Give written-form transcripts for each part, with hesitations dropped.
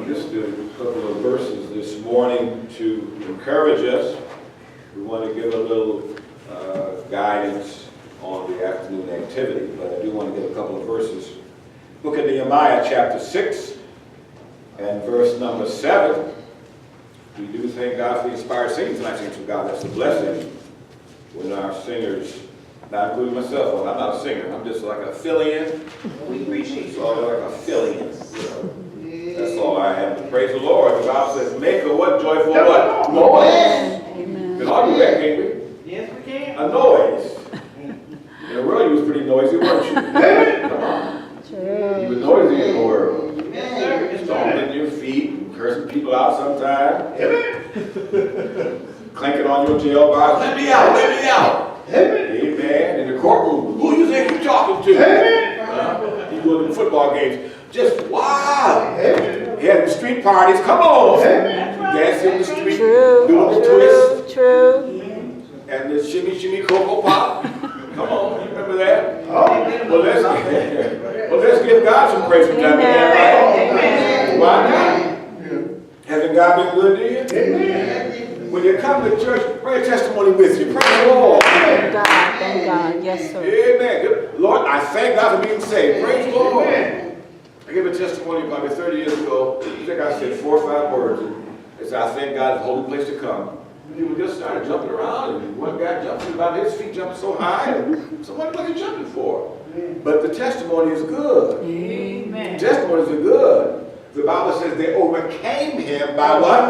just a couple of verses this morning to encourage us. We want to give a little guidance on the afternoon activity, but I do want to give a couple of verses. Book of Nehemiah, chapter 6, and verse number 7. We do thank God for the inspired singing tonight. Thanks for God. That's a blessing when our singers, not including myself, well, I'm not a singer. I'm just like a fill-in. We appreciate So I'm like a fill-in. That's all I have to praise the Lord. The Bible says, make a what? Joyful what? Noise. Amen. We can all do that, can't we? Yes, we can. A noise. In the world, you was pretty noisy, weren't you? Come on. True. You were noisy in the world. Yes, sir. Yes, sir. Stomping your feet, cursing people out sometimes. Clanking on your jail bars. Let me out, let me out. Amen. In the courtroom, who you think you're talking to? You go to the football games. Just wow. He had the street parties. Come on. Dancing in the street. True. Doing the twist. True. And the shimmy, shimmy, cocoa pop. Come on. You remember that? Well, let's give God some praise from time to time, right? Why not? Hasn't God been good to you? Amen. When you come to church, bring a testimony with you. Praise the Lord. Thank God. Thank God. Yes, sir. Amen. Good. Lord, I thank God for being saved. Praise the Lord. I gave a testimony probably 30 years ago. I think I said 4 or 5 words. I said, I thank God it's a holy place to come. People just started jumping around, and one guy jumping about his feet jumping so high, and someone what are you jumping for? But the testimony is good. Amen. The testimonies are good. The Bible says they overcame him by what?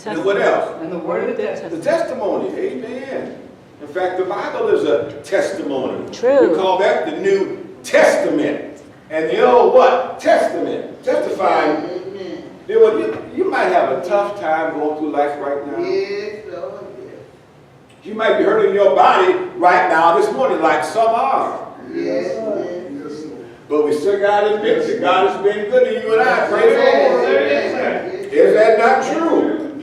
And what else? And the word of the testament. The testimony. Amen. In fact, the Bible is a testimony. True. We call that the New Testament. And the Old what? Testament. Testifying. You might have a tough time going through life right now. Yes, Lord, yes. You might be hurting your body right now this morning like some are. Yes, yes. But we still got to admit that God has been good to you and I. Praise the Lord. Yes, sir. Is that not true?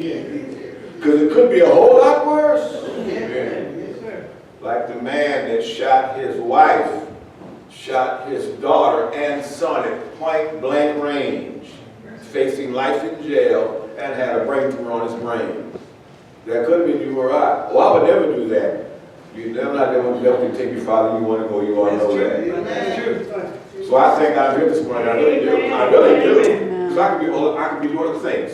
Because it could be a whole lot worse. Yes, sir. Like the man that shot his wife, shot his daughter and son at point blank range, facing life in jail, and had a brain tumor on his brain. That could have been you or I. Oh, I would never do that. You're never not going to be able to take your father. You want to go. You want to know that. That's true. So I thank God here this morning. I really do. I really do. Because I could be doing other things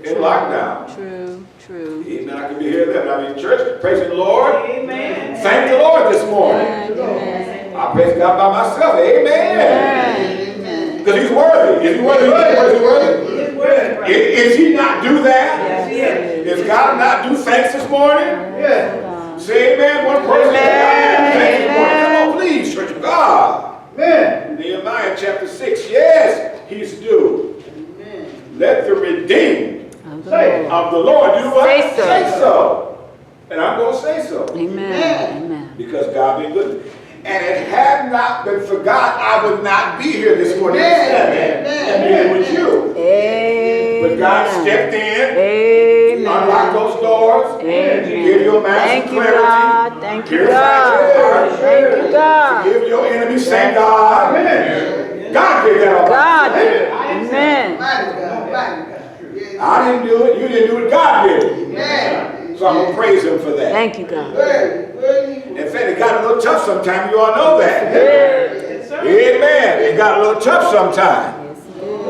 in lockdown. True. True. Amen. I could be here then. I mean, church, praising the Lord. Amen. Thank the Lord this morning. Amen. I praise God by myself. Amen. Amen. Because He's worthy. Is He worthy? Is He worthy? His word. Is He not do that? Yes. Is God not do thanks this morning? Yeah. Say amen. One person. Amen. Thanks this morning. Come on, please, church of God. Amen. Nehemiah chapter 6. Yes, He's due. Amen. Let the redeemed Say. of the Lord do what? Say so. Say so. And I'm going to say so. Amen. Amen. Because God been good. And it had not been for God, I would not be here this morning. Amen. And be with you. Amen. But God stepped in, Amen. unlocked those doors, Amen. give your man Thank some you, clarity. God. Thank you, Purified your God. heart. Thank you, God. Forgive your enemies, thank God. Amen. God did that all God. right. Amen. Mighty God, mighty God. Yes. I didn't do it, you didn't do it, God did it. Amen. So I'm going to praise Him for that. Thank you, God. In fact, it got a little tough sometimes, you all know that. Yes, sir. Amen. It got a little tough sometimes.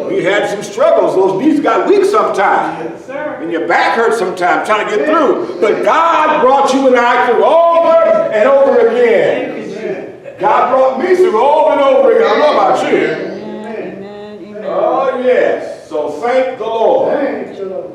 We had some struggles. Those knees got weak sometimes. Yes, sir. And your back hurts sometimes trying to get through. But God brought you and I through over and over again. God brought me through over and over again. I don't know about you. Amen. Amen. Oh, yes. So thank the Lord. Thank you, Lord.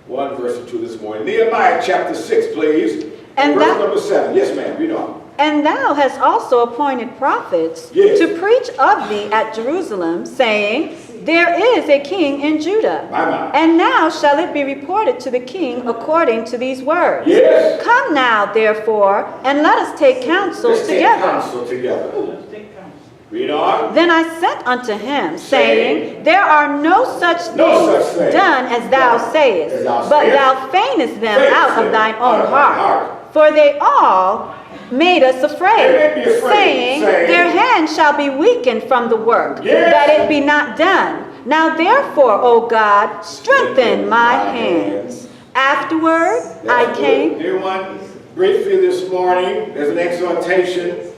1 verse or 2 this morning. Nehemiah chapter 6, please. And verse that- number 7. Yes, ma'am. Read on. And thou hast also appointed prophets Yes. to preach of thee at Jerusalem, saying, There is a king in Judah. My. And now shall it be reported to the king according to these words. Yes. Come now, therefore, and let us take counsels Let's take together. counsel together. Let's take counsel. Read on. Then I sent unto him, saying, There are no such No things such thing. done as thou sayest, As thou but sayest. thou feignest them Feignest out them of thine out own of thine heart. heart. For they all made us They afraid, made me afraid, saying, saying, Their hand shall be weakened from the work, Yes. that it be not done. Now therefore, O God, strengthen my hands. Afterward, I came. Dear one, briefly this morning, there's an exhortation.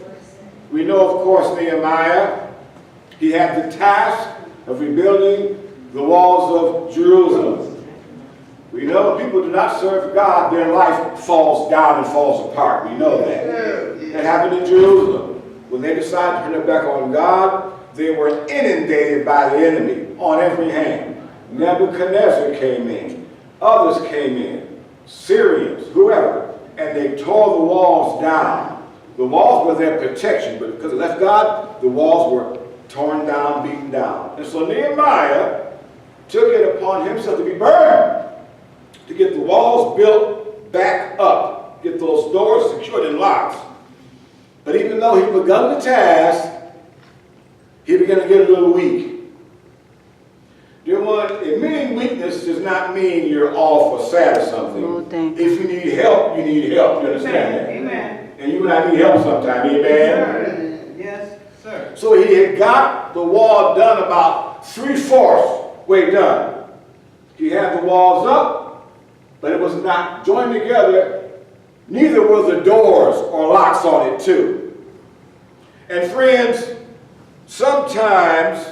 We know, of course, Nehemiah. He had the task of rebuilding the walls of Jerusalem. We know when people do not serve God, their life falls down and falls apart. We know that. That happened in Jerusalem. When they decided to turn their back on God, they were inundated by the enemy on every hand. Nebuchadnezzar came in. Others came in. Syrians, whoever. And they tore the walls down. The walls were their protection, but because they left God, the walls were torn down, beaten down. And so Nehemiah took it upon himself to be burned, to get the walls built back up, get those doors secured and locked. But even though he begun the task, he began to get a little weak. Dear one, admitting weakness does not mean you're off or sad or something. Oh, thank if you need help, you need help. You understand that? Amen. And you and I need help sometime. Amen? Yes, sir. So he had got the wall done about 3/4 way done. He had the walls up, but it was not joined together. Neither were the doors or locks on it too. And friends, sometimes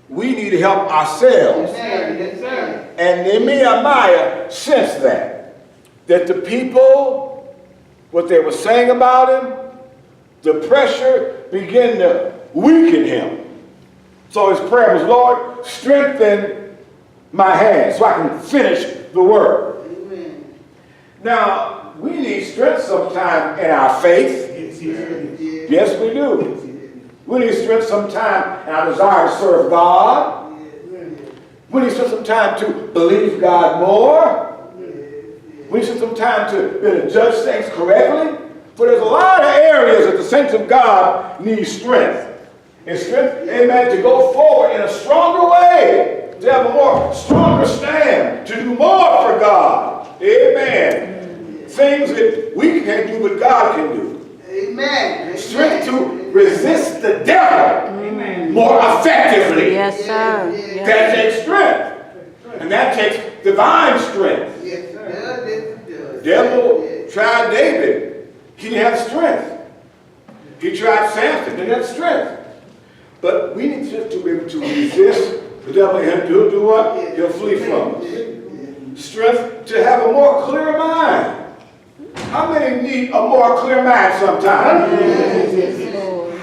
we need help ourselves. Yes, sir. And Nehemiah sensed that the people, what they were saying about him, the pressure began to weaken him. So his prayer was, Lord, strengthen my hands so I can finish the work. Amen. Now, we need strength sometime in our faith. Yes, we do. We need strength sometime in our desire to serve God. We need some time to believe God more. We need some time to judge things correctly. But there's a lot of areas that the saints of God need strength. And strength, amen, to go forward in a stronger way, to have a more stronger stand, to do more for God. Amen. Things that we can't do, but God can do. Amen. Strength to resist the devil more effectively. Yes, sir. Yes. That takes strength. And that takes divine strength. Yes, it does. Yes, it does. Devil Yes. tried David. He didn't have strength. He tried Samson. He didn't have strength. But we need just to be able to resist the devil. And he'll do what? He'll flee from us. Strength to have a more clear mind. How many need a more clear mind sometimes?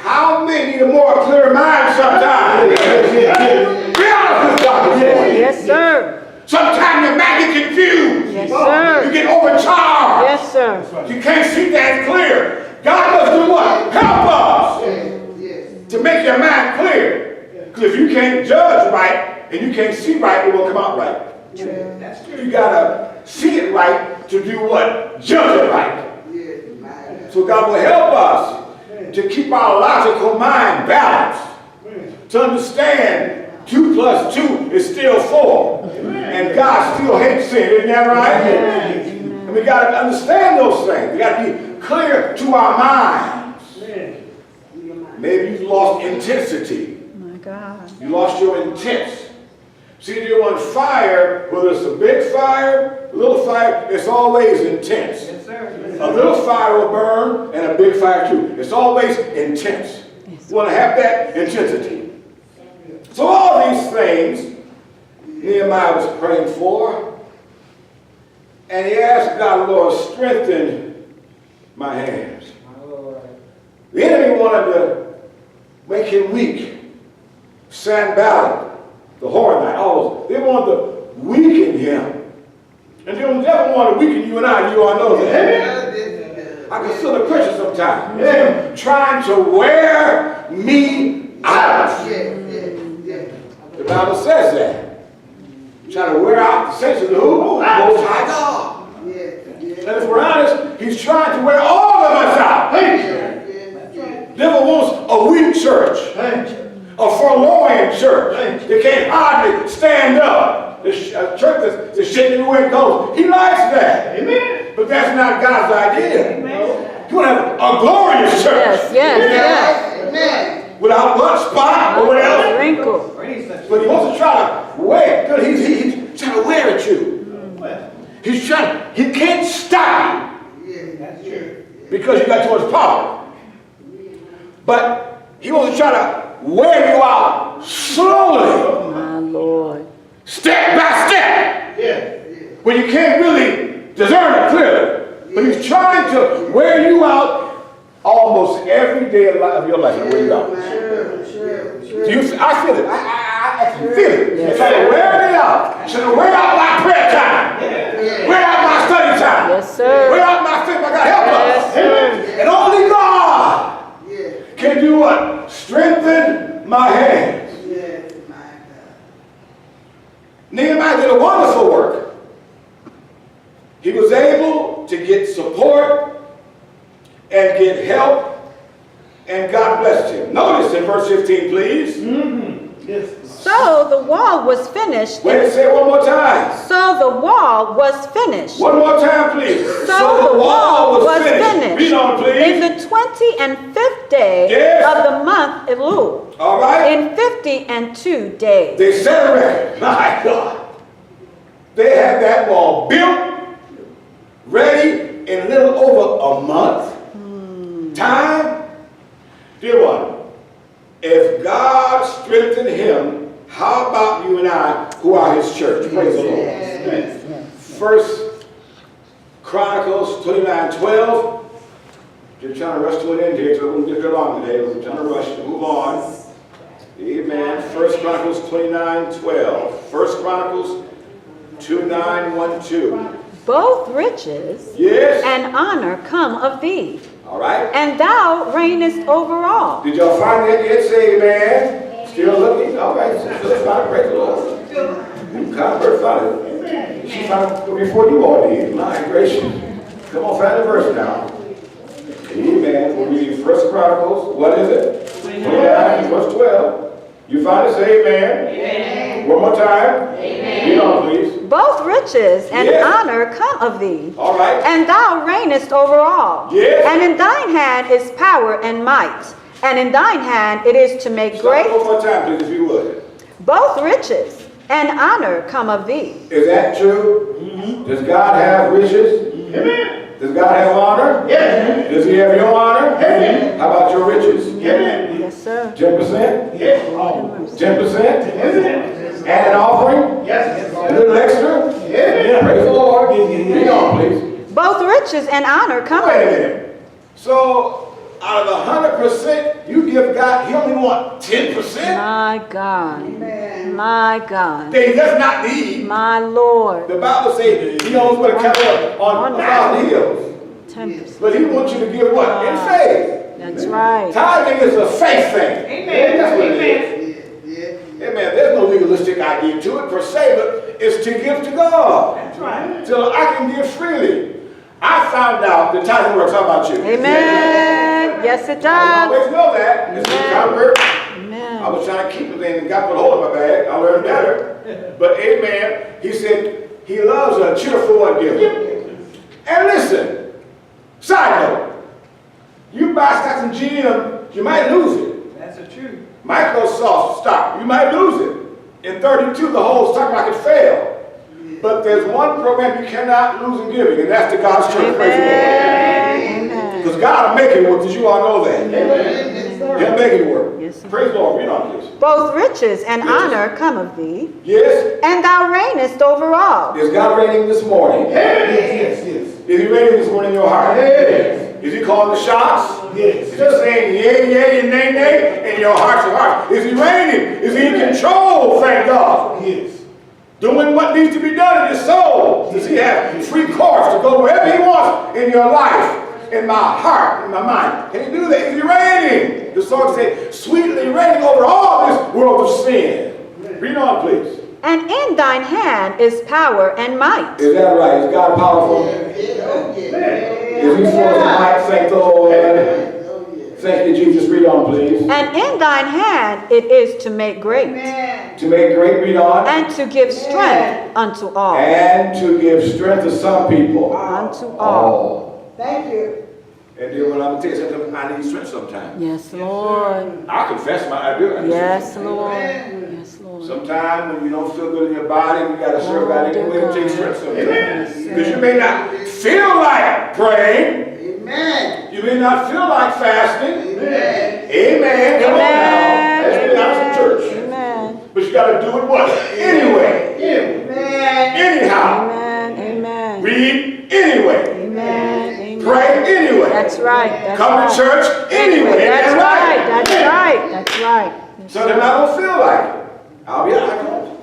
How many need a more clear mind sometimes? Be honest with God. Yes, sir. Sometimes your mind gets confused. Yes, sir. You get overcharged. Yes, sir. You can't see that clear. God must do what? Help us to make your mind clear. Because if you can't judge right and you can't see right, it won't come out right. You gotta see it right to do what? Judge it right. So God will help us to keep our logical mind balanced, to understand 2 + 2 is still 4, and God still hates sin. Isn't that right? And we got to understand those things. We got to be clear to our minds. Maybe you've lost intensity. My God. You lost your intense. See, dear one, fire, whether it's a big fire, a little fire, it's always intense. Yes, sir. A little fire will burn, and a big fire too. It's always intense. You want to have that intensity. So all these things Nehemiah was praying for, and he asked God, Lord, strengthen my hands. The enemy wanted to make him weak. Sanballat, the Horonite, all those, they wanted to weaken him. And the devil wanted to weaken you and I. You all know that. Amen? I can feel the pressure sometimes. Him trying to wear me out. The Bible says that. Trying to wear out the saints of the who? Most High God. And if we're honest, he's trying to wear all of us out. The devil wants a weak church. A forlorn church. They can't hardly stand up. A church that's shaking the way it goes. He likes that. Amen. But that's not God's idea. Amen. You want to have a glorious church. Yes. Without blood spot or whatever. Wrinkle. But he wants to try to wear you out slowly, My Lord. step by step, Yeah. when you can't really discern it clearly. But he's trying to wear you out almost every day of your life. He'll wear you out. Do you, I feel it. I can feel it. It's like wearing it out. Should have wear out my prayer time. Wear out my study time. Yes, sir. Wear out my faith. I got help Yes, us. sir. And only God can do what? Strengthen my hands. Nehemiah did a wonderful work. He was able to get support and get help, and God blessed him. Notice in verse 15, please. Yes. So the wall was finished. Wait, say it one more time. So the wall was finished. One more time, please. So the wall was finished. Read on, In please. the 25th day Yes. of the month Elul. All right. In 52 days. They set a record. My God. They had that wall built, ready in a little over a month. Time. Dear one, if God strengthened him, how about you and I who are his church? Praise the Lord. First Chronicles 29:12. You're trying to rush to an end here, so we'll get here long today. We're trying to rush to move on. Amen. First Chronicles 29:12. First Chronicles 29:1-2. Both riches Yes. and honor come of thee, All right. and thou reignest over all. Did y'all find that yet? Say amen. Still looking? All right. Still found it. Praise the Lord. Convert found it. She found it before you all did. My gracious. Come on, find the verse now. Amen. We're reading First Chronicles. What is it? 29, verse 12. You find it? Say amen. Amen. One more time. Amen. Read on, please. Both riches and Yes. honor come of thee, All right. and thou reignest over all. Yes. And in thine hand is power and might, and in thine hand it is to make Stop great. one more time, please, if you would. Both riches and honor come of thee. Is that true? Does God have riches? Amen. Does God have honor? Yes. Does he have your honor? Amen. How about your riches? Amen. Yes, sir. 10%? Yes. 10%? Amen. And an offering? Yes. A little extra? Yeah. Praise the Lord. Read on, please. Both riches and honor come Wait a of thee. minute. So, out of 100%, you give God, he only want 10%? My God. My God. That he does not need. My Lord. The Bible says he owns what a cattle on 1,000 hills. 10%. But he wants you to give what? In faith. That's right. Tithing is a faith thing. Amen. That's what it is. Amen. There's no legalistic idea to it per se, but it's to give to God. That's right. So I can give freely. I found out the tithing works. How about you? Amen. Yes, it I does. always know that. It's a convert. I Amen. was trying to keep it in and got put a hole in my bag. I learned better. But amen. He said he loves a cheerful one giver. And listen, side note, you buy stocks in GM, you might lose it. That's the truth. Microsoft stock, you might lose it. In 32, the whole stock market fell. But there's one program you cannot lose in giving, and that's the God's church. Praise the Lord. Amen. Because God will make it work, because you all know that. He'll make it work. Yes, sir. Praise the Lord. Read on, please. Both riches and Yes. honor come of thee, Yes. and thou reignest over all. Is God reigning this morning? Yes. Is he reigning this morning in your heart? Yes. Is he calling the shots? Yes. Is he saying yay, yay, and nay, nay, in your hearts and hearts? Is he reigning? Is he in control, thank God? Yes. Doing what needs to be done in your soul? Does he have free course to go wherever he wants in your life, in my heart, in my mind? Can he do that? Is he reigning? The song says, sweetly reigning over all this world of sin. Read on, please. And in thine hand is power and might. Is that right? Is God powerful? Is he full of might? Thank the Lord. Thank you, Jesus. Read on, please. And in thine hand it is to make great, To make great, read on. and to give strength unto all. And to give strength to some people. Unto all. Thank you. And then when I'm going to tell you something, I need strength sometimes. Yes, Lord. I confess I do. I need Yes, strength. Lord. Yes, Lord. Sometimes when you don't feel good in your body, you got to serve God anyway to take strength sometimes. Because you may not feel like praying. Amen. You may not feel like fasting. Amen. Amen. Come on now. Amen. Let's got to do it what? Anyway. Amen. Anyhow. Amen. Amen. Read anyway. Amen. Amen. Pray anyway. That's right. That's Come right. to church anyway. That's Isn't right. that That's right. That's right. So then I don't feel like it. I'll be out of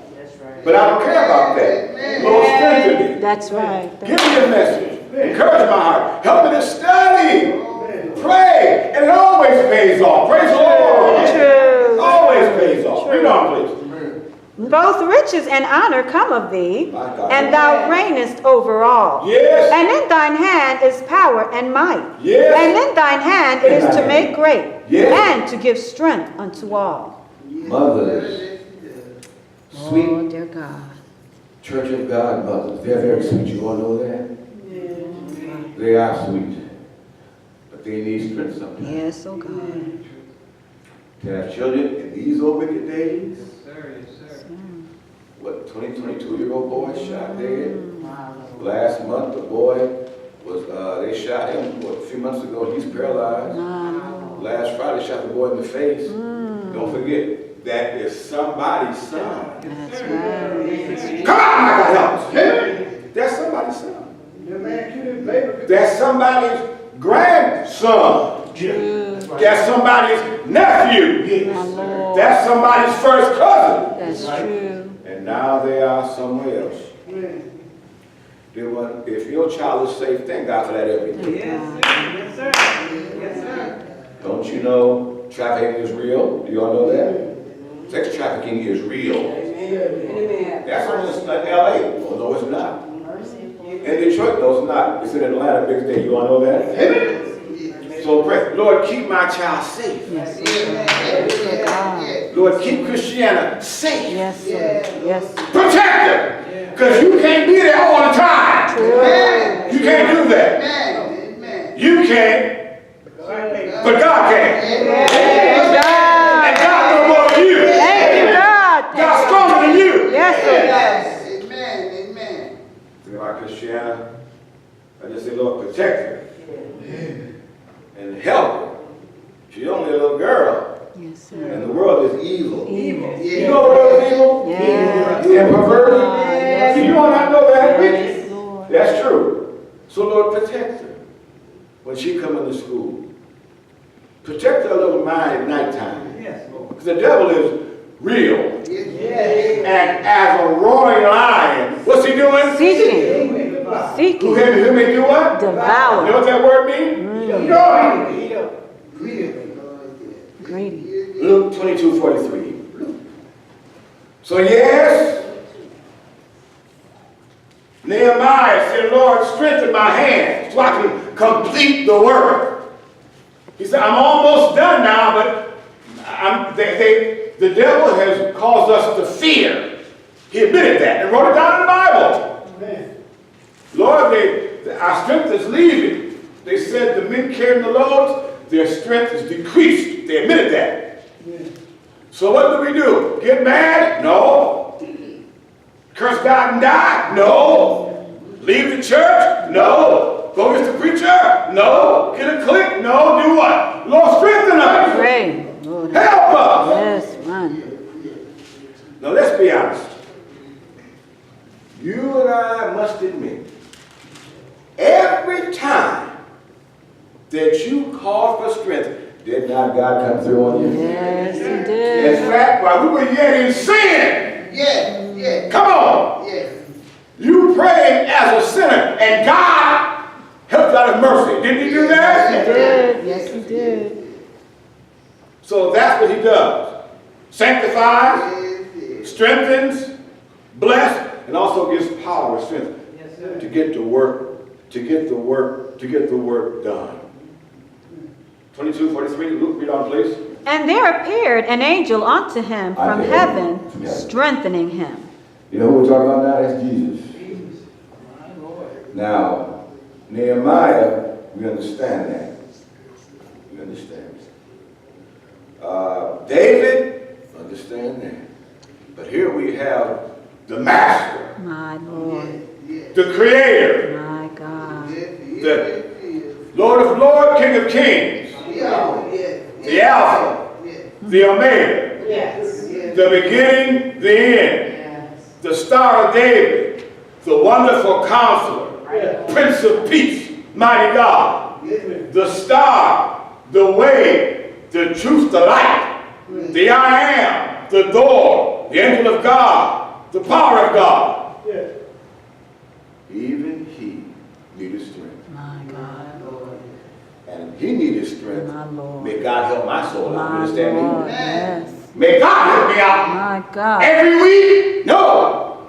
but I don't care about that. Lord, strengthen me. That's right. Give me a message. Encourage my heart. Help me to study. Pray. And it always pays off. Praise the Lord. True. Always pays off. Read on, please. Both riches and honor come of thee, My God. and thou reignest over all. Yes. And in thine hand is power and might. Yes. And in thine hand it is to make great, Yes. and to give strength unto all. Mothers, Oh, sweet dear God. Church of God mothers, they're very sweet. You all know that? They are sweet. But they need strength sometimes. Yes, oh God. To have children in these old wicked days. Yes, sir. What, 22-year-old boy shot dead? Last month, the boy was, they shot him, what, a few months ago, he's paralyzed. Last Friday, shot the boy in the face. Don't forget, that is somebody's son. That's right. Come on, my God, help us. That's somebody's son. That's somebody's grandson. True. That's somebody's nephew. My Lord. That's somebody's first cousin. That's true. And now they are somewhere else. If your child is safe, thank God for that every day. Yes, sir. Yes, sir. Don't you know trafficking is real? Do you all know that? Sex trafficking is real. That's only in LA. Oh, no, it's not. In Detroit, no, it's not. It's in Atlanta, big state. You all know that? So pray, Lord, keep my child safe. Yes, Yes. Lord, keep Christiana safe. yes, sir. Yes. Protect her. Because you can't be there all the time. Amen. You can't do that. Amen. You can, but God can. Thank God. And God knows more than you. Thank you, God. God's stronger than you. Yes, sir. Yes. Amen. Think about Christiana. I just say, Lord, protect her. And help her. She's only a little girl. Yes, sir. And the world is evil. Evil. You know the world is evil? Yes. And perverted? Yes. You don't not know that? Yes, Lord. That's true. So Lord, protect her when she come into school. Protect her little mind at nighttime. Yes, Lord. Because the devil is real. Yes. And as a roaring lion, what's he doing? Seeking. Who Seeking. him may do what? You know Devour. what that word means? Greedy. Luke 22:43. So yes, Nehemiah said, Lord, strengthen my hands so I can complete the work. He said, I'm almost done now, but the devil has caused us to fear. He admitted that and wrote it down in the Bible. Amen. Lord, our strength is leaving. They said the men carrying the loads, their strength is decreased. They admitted that. So what do? Get mad? No. Curse God and die? No. Leave the church? No. Go against the preacher? No. Get a clique? No. Do what? Lord, strengthen us. Pray. Lord. Help us. Yes, run. Now let's be honest. You and I must admit, every time that you call for strength, did not God come through on you? Yes, He In did. fact, while we were yet in sin, Yes. come on, Yes. you prayed as a sinner, and God helped out of mercy. Didn't He do He that? did. Yes, He did. So that's what He does. Sanctifies, strengthens, bless, and also gives power and strength to get the work done. 22:43, Luke, read on, please. And there appeared an angel unto him from Unto him. heaven, strengthening him. You know who we're talking about now? That's Jesus. Now, Nehemiah, we understand that. We understand. David, understand that. But here we have the Master, My Lord. the Creator, My God. the Lord of Lords, King of Kings, the Alpha, the Omega, the beginning, the end, the Star of David, the wonderful Counselor, Prince of Peace, mighty God, the Star, the way, the truth, the light, the I am, the door, the angel of God, the power of God. Even he needed strength. My God. And if he needed strength, My Lord. may God help my soul out. You My understand Lord. me? Yes. May God help me out. My God. Every week? No.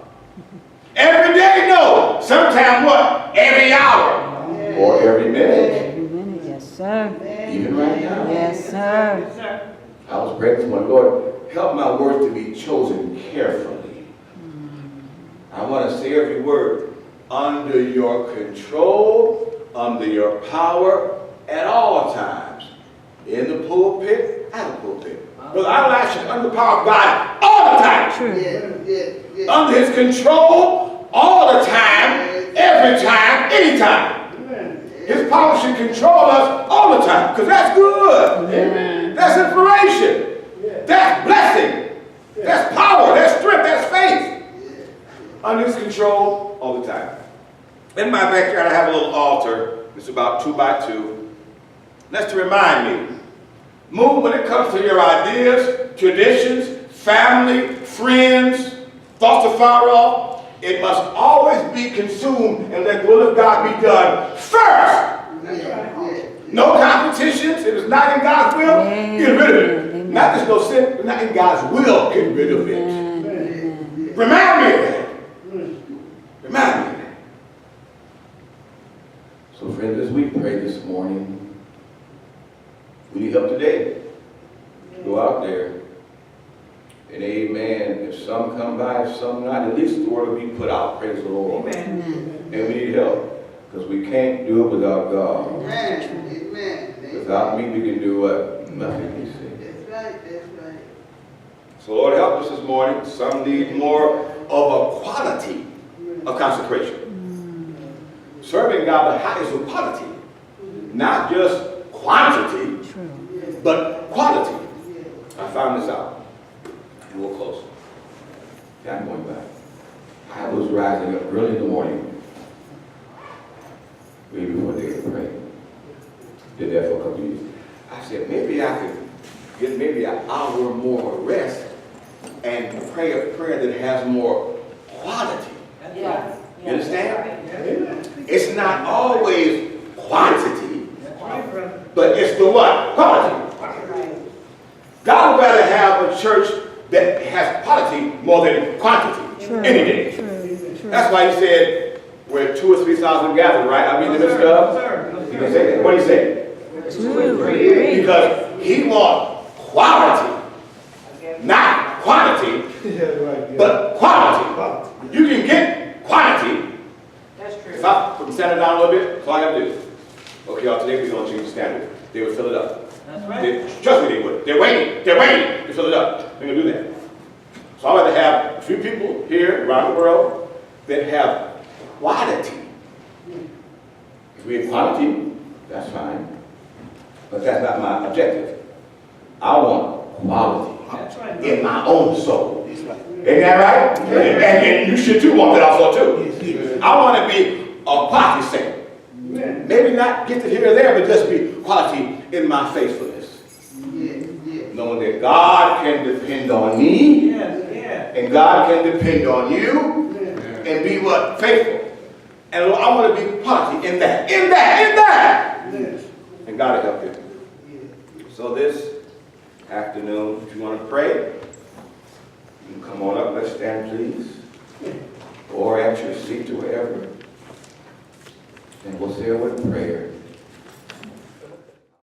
Every day? No. Sometimes what? Every hour. Or every minute. Every minute. Yes, sir. Even right now. Yes, sir. I was praying this morning, Lord, help my words to be chosen carefully. I want to say every word under your control, under your power, at all times. In the pulpit, out of the pulpit. Brother, I will ask you under the power of God all the time. True. Under his control all the time, every time, anytime. His power should control us all the time, because that's good. Amen. That's inspiration. That's blessing. That's power. That's strength. That's faith. Under his control all the time. In my backyard, I have a little altar. It's about 2 by 2. That's to remind me. Move when it comes to your ideas, traditions, family, friends, thoughts to fire off. It must always be consumed and let the will of God be done first. No competitions. If it's not in God's will, get rid of it. Amen. Not just no sin, but not in God's will, get rid of it. Amen. Remind me of that. Remind me of that. So friends, as we pray this morning, we need help today. Go out there. And amen. If some come by, if some not, at least the word will be put out. Praise the Lord. Amen. And we need help. Because we can't do it without God. Without me, we can do what? Nothing, he said. That's right, that's right. So Lord, help us this morning. Some need more of a quality of consecration. Serving God, but how is a quality? Not just quantity, True. but quality. I found this out. And we'll close. Yeah, I'm going back. I was rising up early in the morning. Way before they could pray. Did that for a couple of years. I said, maybe I could get maybe an hour more rest and pray a prayer that has more quality. Yeah. You understand? It's not always quantity, but it's the what? Quality. God would rather have a church that has quality more than quantity any day. True. That's why he said, where 2,000 or 3,000 gathered, right? I mean, the midst of. He can say that. What do you say? True. Because he wants quality, not quantity, but quality. You can get quantity. That's true. If I put the standard down a little bit, that's all I have to do. Okay, y'all, today we're going to change the standard. They would fill it up. That's right. Trust me, they would. They're waiting to fill it up. They're going to do that. So I'd like to have a few people here around the world that have quality. If we have quantity, that's fine. But that's not my objective. I want quality in my own soul. Isn't that right? And you should too want that also too. I want to be a quality saint. Maybe not get to here or there, but just be quality in my faithfulness. Knowing that God can depend on me, and God can depend on you, and be what? Faithful. And I want to be quality in that. And God will help you. So this afternoon, if you want to pray, you can come on up. Let's stand, please. Or at your seat or wherever. And we'll say a word of prayer.